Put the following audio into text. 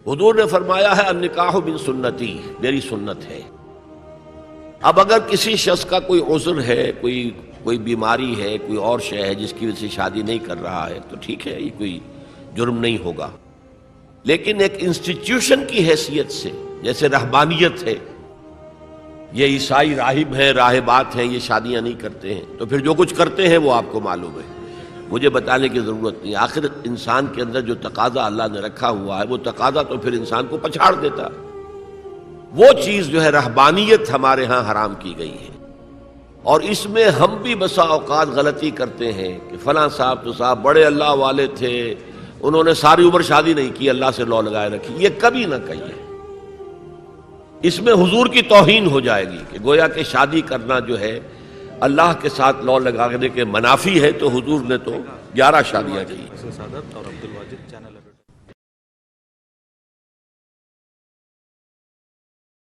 حضور نے فرمایا ہے النکاح من سنتی، میری سنت ہے۔ اب اگر کسی شخص کا کوئی عذر ہے، کوئی بیماری ہے، کوئی اور شے ہے جس کی وجہ سے شادی نہیں کر رہا ہے تو ٹھیک ہے، یہ کوئی جرم نہیں ہوگا۔ لیکن ایک انسٹیٹیوشن کی حیثیت سے، جیسے رہبانیت ہے، یہ عیسائی راہب ہیں، راہبات ہیں، یہ شادیاں نہیں کرتے ہیں، تو پھر جو کچھ کرتے ہیں وہ آپ کو معلوم ہے، مجھے بتانے کی ضرورت نہیں۔ آخر انسان کے اندر جو تقاضا اللہ نے رکھا ہوا ہے وہ تقاضا تو پھر انسان کو پچھاڑ دیتا ہے۔ وہ چیز جو ہے رہبانیت ہمارے ہاں حرام کی گئی ہے، اور اس میں ہم بھی بسا اوقات غلطی کرتے ہیں کہ فلاں صاحب تو صاحب بڑے اللہ والے تھے، انہوں نے ساری عمر شادی نہیں کی، اللہ سے لو لگائے رکھی۔ یہ کبھی نہ کہیے، اس میں حضور کی توہین ہو جائے گی کہ گویا کہ شادی کرنا جو ہے اللہ کے ساتھ لو لگانے کے منافی ہے، تو حضور نے تو 11 شادیاں کی۔